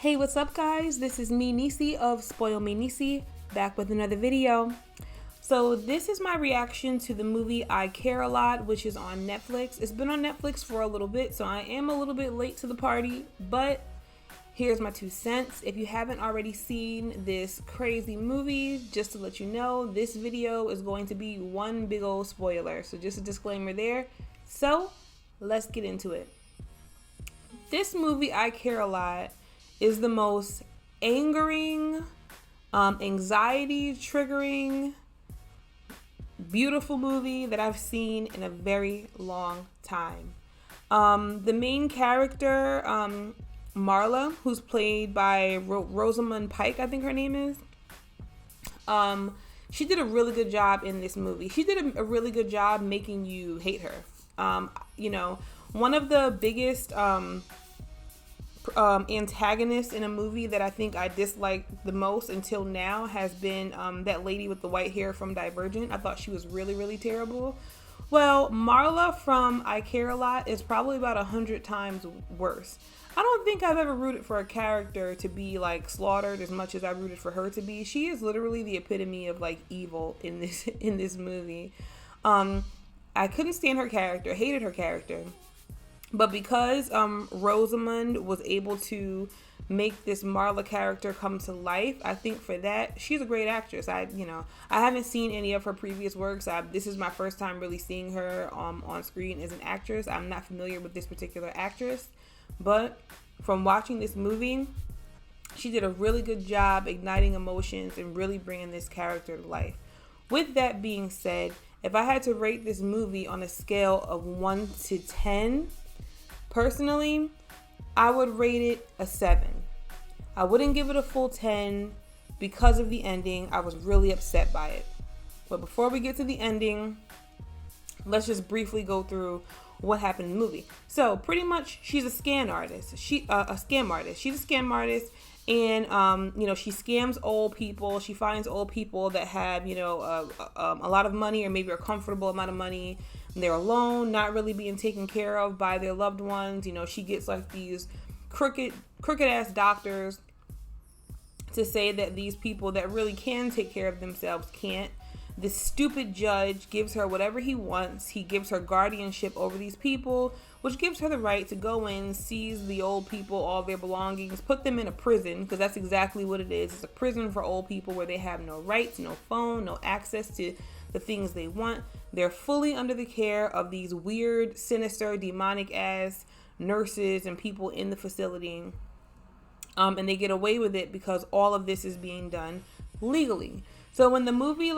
Hey, what's up, guys? This is me, Nisi of Spoil Me Nisi, back with another video. So this is my reaction to the movie I Care a Lot, which is on Netflix. It's been on Netflix for a little bit, so I am a little bit late to the party, but here's my 2 cents. If you haven't already seen this crazy movie, just to let you know, this video is going to be one big old spoiler. So just a disclaimer there. So let's get into it. This movie, I Care a Lot, is the most angering, anxiety triggering, beautiful movie that I've seen in a very long time. The main character, Marla, who's played by Rosamund Pike, I think her name is. She did a really good job in this movie. She did a really good job making you hate her. One of the biggest antagonist in a movie that I think I disliked the most until now has been that lady with the white hair from Divergent. I thought she was really, really terrible. Well, Marla from I Care a Lot is probably about 100 times worse. I don't think I've ever rooted for a character to be like slaughtered as much as I rooted for her to be. She is literally the epitome of like evil in this movie. I couldn't stand her character, hated her character. But because Rosamund was able to make this Marla character come to life, I think for that, she's a great actress. I haven't seen any of her previous works. This is my first time really seeing her on screen as an actress. I'm not familiar with this particular actress, but from watching this movie, she did a really good job igniting emotions and really bringing this character to life. With that being said, if I had to rate this movie on a scale of 1 to 10, personally, I would rate it a 7. I wouldn't give it a full 10 because of the ending. I was really upset by it. But before we get to the ending, let's just briefly go through what happened in the movie. So pretty much, she's a scam artist. She's a scam artist, and she scams old people. She finds old people that have a lot of money or maybe a comfortable amount of money. They're alone, not really being taken care of by their loved ones. She gets like these crooked ass doctors to say that these people that really can take care of themselves can't. This stupid judge gives her whatever he wants. He gives her guardianship over these people, which gives her the right to go in, seize the old people, all their belongings, put them in a prison, because that's exactly what it is. It's a prison for old people where they have no rights, no phone, no access to the things they want. They're fully under the care of these weird, sinister, demonic ass nurses and people in the facility. And they get away with it because all of this is being done legally. So when the movie,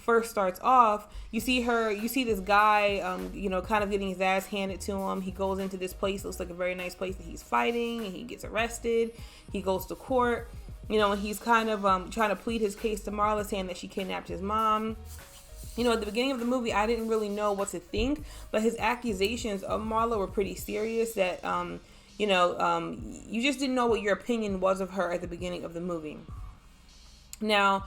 first starts off, you see this guy, kind of getting his ass handed to him. He goes into this place, looks like a very nice place that he's fighting, and he gets arrested. He goes to court, and he's kind of trying to plead his case to Marla, saying that she kidnapped his mom. At the beginning of the movie, I didn't really know what to think, but his accusations of Marla were pretty serious. That you just didn't know what your opinion was of her at the beginning of the movie. Now,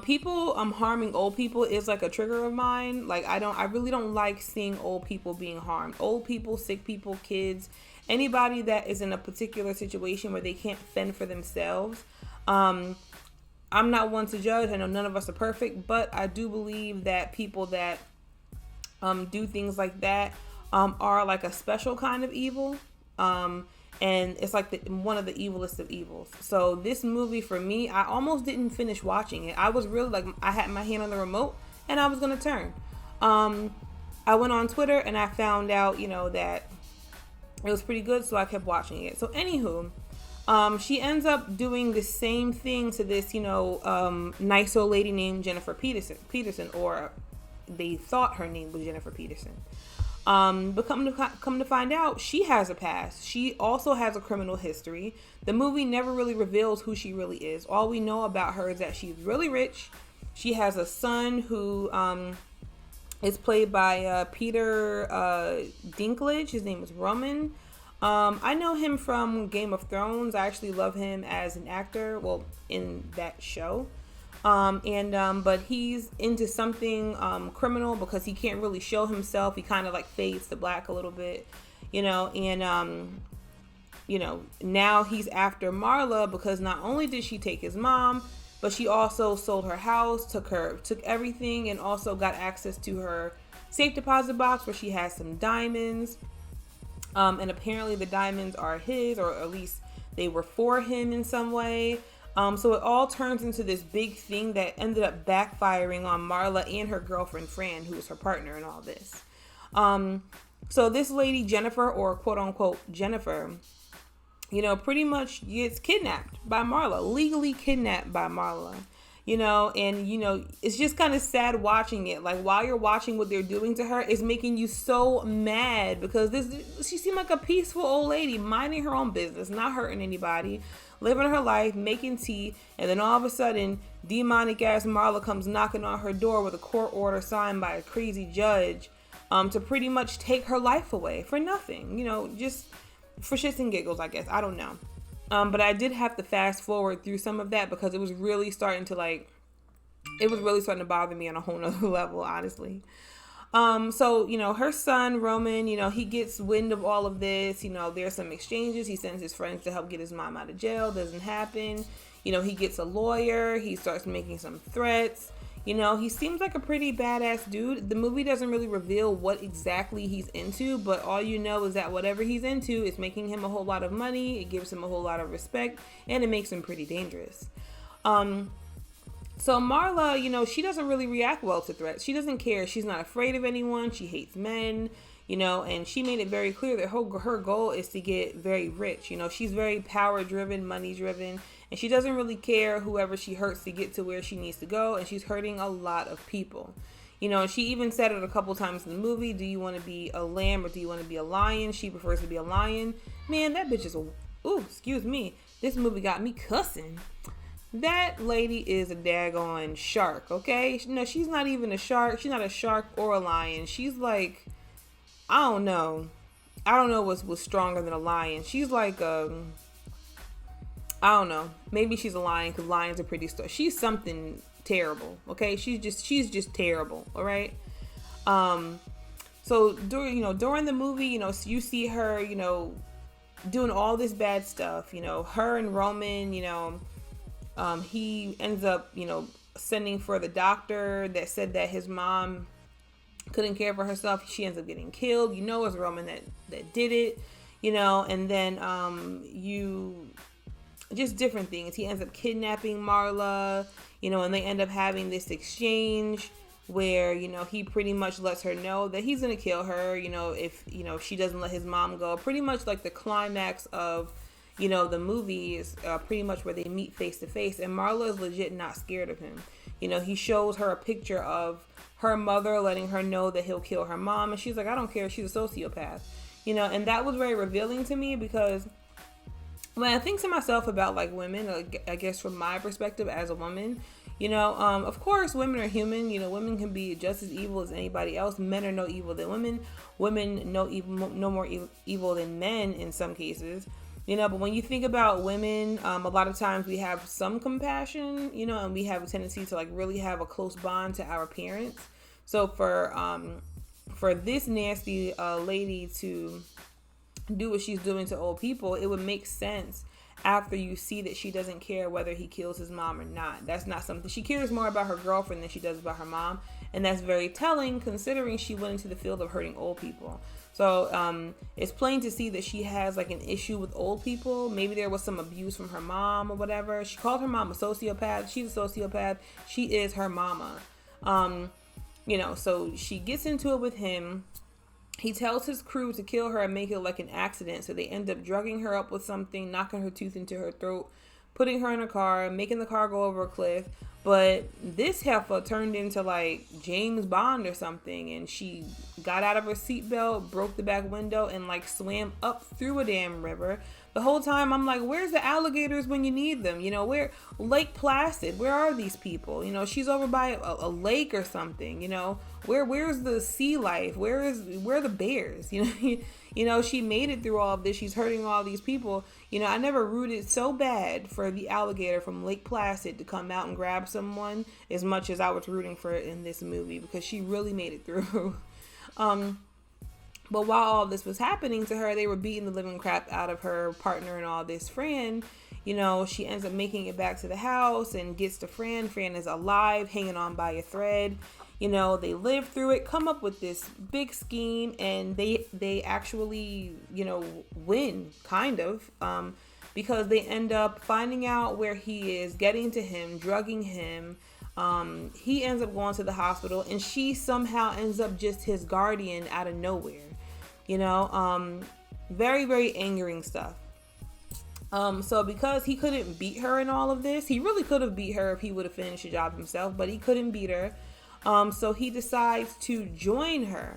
people harming old people is like a trigger of mine. Like I really don't like seeing old people being harmed. Old people, sick people, kids, anybody that is in a particular situation where they can't fend for themselves. I'm not one to judge. I know none of us are perfect, but I do believe that people that do things like that are like a special kind of evil. And it's like one of the evilest of evils. So this movie, for me, I almost didn't finish watching it. I was really like, I had my hand on the remote and I was going to turn. I went on Twitter and I found out, that it was pretty good. So I kept watching it. So anywho, she ends up doing the same thing to this, nice old lady named Jennifer Peterson, or they thought her name was Jennifer Peterson. But come to find out, she has a past. She also has a criminal history. The movie never really reveals who she really is. All we know about her is that she's really rich. She has a son who is played by Peter Dinklage. His name is Roman. I know him from Game of Thrones. I actually love him as an actor, well, in that show. But he's into something criminal because he can't really show himself. He kind of like fades to black a little bit, and now he's after Marla because not only did she take his mom, but she also sold her house, took everything, and also got access to her safe deposit box where she has some diamonds. And apparently the diamonds are his, or at least they were for him in some way. So it all turns into this big thing that ended up backfiring on Marla and her girlfriend Fran, who was her partner in all this. So this lady, Jennifer, or quote unquote Jennifer, pretty much gets kidnapped by Marla, legally kidnapped by Marla. And it's just kind of sad watching it. Like, while you're watching what they're doing to her, it's making you so mad because she seemed like a peaceful old lady, minding her own business, not hurting anybody, living her life, making tea, and then all of a sudden, demonic ass Marla comes knocking on her door with a court order signed by a crazy judge, to pretty much take her life away for nothing, just for shits and giggles, I guess. I don't know. But I did have to fast forward through some of that because it was really starting to bother me on a whole nother level, honestly. So, her son, Roman, he gets wind of all of this. There's some exchanges. He sends his friends to help get his mom out of jail. Doesn't happen. He gets a lawyer. He starts making some threats. He seems like a pretty badass dude. The movie doesn't really reveal what exactly he's into, but all you know is that whatever he's into is making him a whole lot of money. It gives him a whole lot of respect, and it makes him pretty dangerous. So Marla, she doesn't really react well to threats. She doesn't care. She's not afraid of anyone. She hates men, and she made it very clear that her goal is to get very rich. She's very power driven, money driven, and she doesn't really care whoever she hurts to get to where she needs to go. And she's hurting a lot of people. She even said it a couple times in the movie. Do you want to be a lamb or do you want to be a lion? She prefers to be a lion. Man, that bitch is excuse me. This movie got me cussing. That lady is a daggone shark, okay? No, she's not even a shark. She's not a shark or a lion. She's like, I don't know what's stronger than a lion. She's like, I don't know. Maybe she's a lion because lions are pretty she's something terrible, okay? She's just terrible, all right? So during the movie, you see her, doing all this bad stuff. Her and Roman, he ends up, sending for the doctor that said that his mom couldn't care for herself. She ends up getting killed. It's Roman that did it, and then just different things. He ends up kidnapping Marla, and they end up having this exchange where, he pretty much lets her know that he's going to kill her, if she doesn't let his mom go. Pretty much like the climax of, the movie is pretty much where they meet face to face, and Marla is legit not scared of him. He shows her a picture of her mother letting her know that he'll kill her mom, and she's like, I don't care, she's a sociopath. And that was very revealing to me because when I think to myself about like women, I guess from my perspective as a woman, of course women are human. Women can be just as evil as anybody else. Men are no evil than women. Women no more evil than men in some cases. But when you think about women, a lot of times we have some compassion, and we have a tendency to like really have a close bond to our parents. So for this nasty lady to do what she's doing to old people, it would make sense after you see that she doesn't care whether he kills his mom or not. That's not something. She cares more about her girlfriend than she does about her mom, and that's very telling considering she went into the field of hurting old people. So it's plain to see that she has like an issue with old people. Maybe there was some abuse from her mom or whatever. She called her mom a sociopath. She's a sociopath. She is her mama. So she gets into it with him. He tells his crew to kill her and make it like an accident. So they end up drugging her up with something, knocking her tooth into her throat, putting her in a car, making the car go over a cliff. But this heifer turned into like James Bond or something, and she got out of her seatbelt, broke the back window, and like swam up through a damn river. The whole time I'm like, where's the alligators when you need them? Where Lake Placid? Where are these people? She's over by a lake or something. Where's the sea life? Where are the bears? She made it through all of this. She's hurting all these people. I never rooted so bad for the alligator from Lake Placid to come out and grab someone as much as I was rooting for it in this movie, because she really made it through. But while all this was happening to her, they were beating the living crap out of her partner and all this. Fran, you know, she ends up making it back to the house and gets to Fran. Fran is alive, hanging on by a thread. You know, they live through it, come up with this big scheme, and they actually, you know, win, kind of, because they end up finding out where he is, getting to him, drugging him. He ends up going to the hospital, and she somehow ends up just his guardian out of nowhere. You know, very, very angering stuff. So because he couldn't beat her in all of this, he really could have beat her if he would have finished the job himself, but he couldn't beat her. So he decides to join her.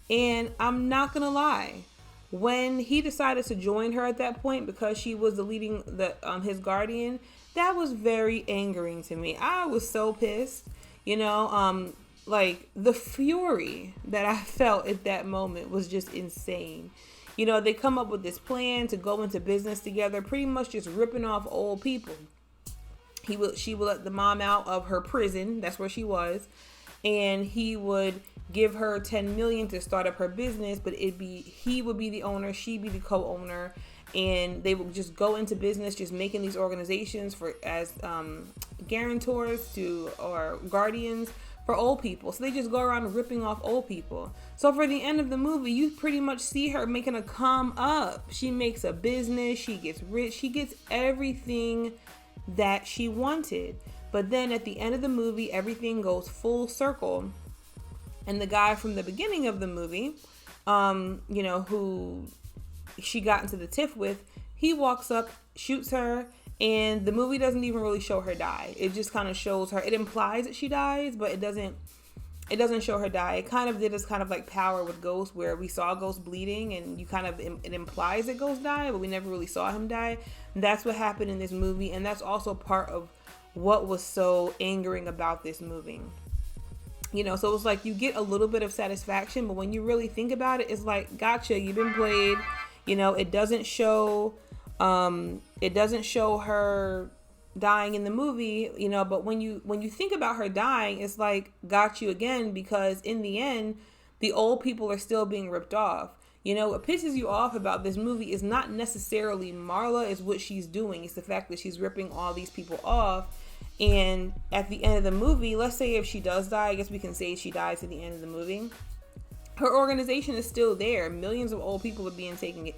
And I'm not gonna lie, when he decided to join her at that point, because she was his guardian, that was very angering to me. I was so pissed, you know, like the fury that I felt at that moment was just insane. You know, they come up with this plan to go into business together, pretty much just ripping off old people. She would let the mom out of her prison. That's where she was. And he would give her $10 million to start up her business, but he would be the owner, she'd be the co-owner, and they would just go into business, just making these organizations as guarantors or guardians for old people. So they just go around ripping off old people. So for the end of the movie, you pretty much see her making a come up. She makes a business, she gets rich, she gets everything that she wanted. But then at the end of the movie, everything goes full circle. And the guy from the beginning of the movie, you know, who she got into the tiff with, he walks up, shoots her, and the movie doesn't even really show her die. It just kind of shows her. It implies that she dies, but it doesn't show her die. It kind of did this kind of like Power with Ghost, where we saw Ghost bleeding, and it implies that Ghost died, but we never really saw him die. And that's what happened in this movie, and that's also part of what was so angering about this movie. You know, so it was like you get a little bit of satisfaction, but when you really think about it, it's like, gotcha, you've been played. You know, it doesn't show her dying in the movie, you know, but when you think about her dying, it's like, got you again, because in the end, the old people are still being ripped off. You know, what pisses you off about this movie is not necessarily Marla, is what she's doing. It's the fact that she's ripping all these people off. And at the end of the movie, let's say if she does die, I guess we can say she dies at the end of the movie, her organization is still there. Millions of old people are being taken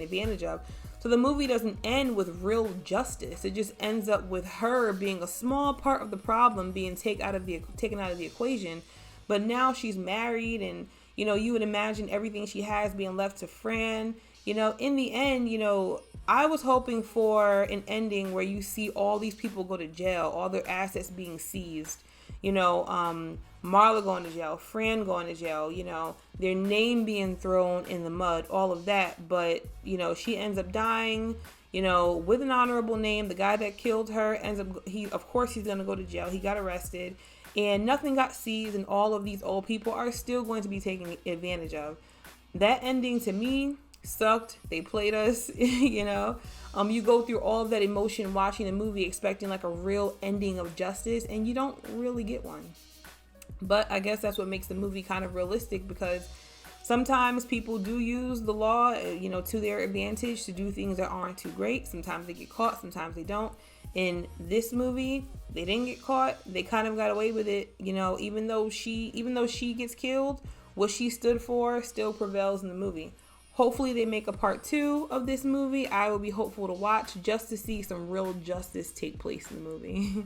advantage of. So the movie doesn't end with real justice. It just ends up with her being a small part of the problem, being taken out of the equation. But now she's married, and, you know, you would imagine everything she has being left to Fran. You know, in the end, you know, I was hoping for an ending where you see all these people go to jail, all their assets being seized. You know, Marla going to jail, Fran going to jail, you know, their name being thrown in the mud, all of that. But, you know, she ends up dying, you know, with an honorable name. The guy that killed her ends up, he's going to go to jail. He got arrested, and nothing got seized, and all of these old people are still going to be taken advantage of. That ending to me sucked. They played us, you know. You go through all of that emotion watching the movie expecting like a real ending of justice, and you don't really get one. But I guess that's what makes the movie kind of realistic, because sometimes people do use the law, you know, to their advantage to do things that aren't too great. Sometimes they get caught, sometimes they don't. In this movie, they didn't get caught. They kind of got away with it, you know, even though she gets killed, what she stood for still prevails in the movie. Hopefully they make a part 2 of this movie. I will be hopeful to watch just to see some real justice take place in the movie.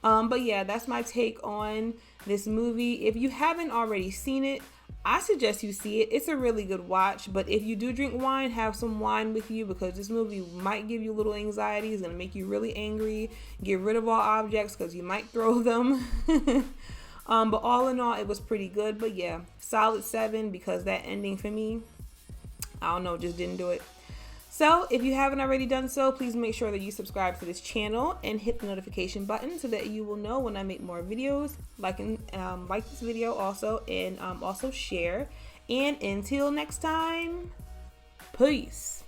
But yeah, that's my take on this movie. If you haven't already seen it, I suggest you see it. It's a really good watch. But if you do drink wine, have some wine with you, because this movie might give you a little anxiety. It's going to make you really angry. Get rid of all objects because you might throw them. But all in all, it was pretty good. But yeah, solid 7, because that ending for me, I don't know, just didn't do it. So if you haven't already done so, please make sure that you subscribe to this channel and hit the notification button so that you will know when I make more videos. Like this video also, and also share. And until next time, peace.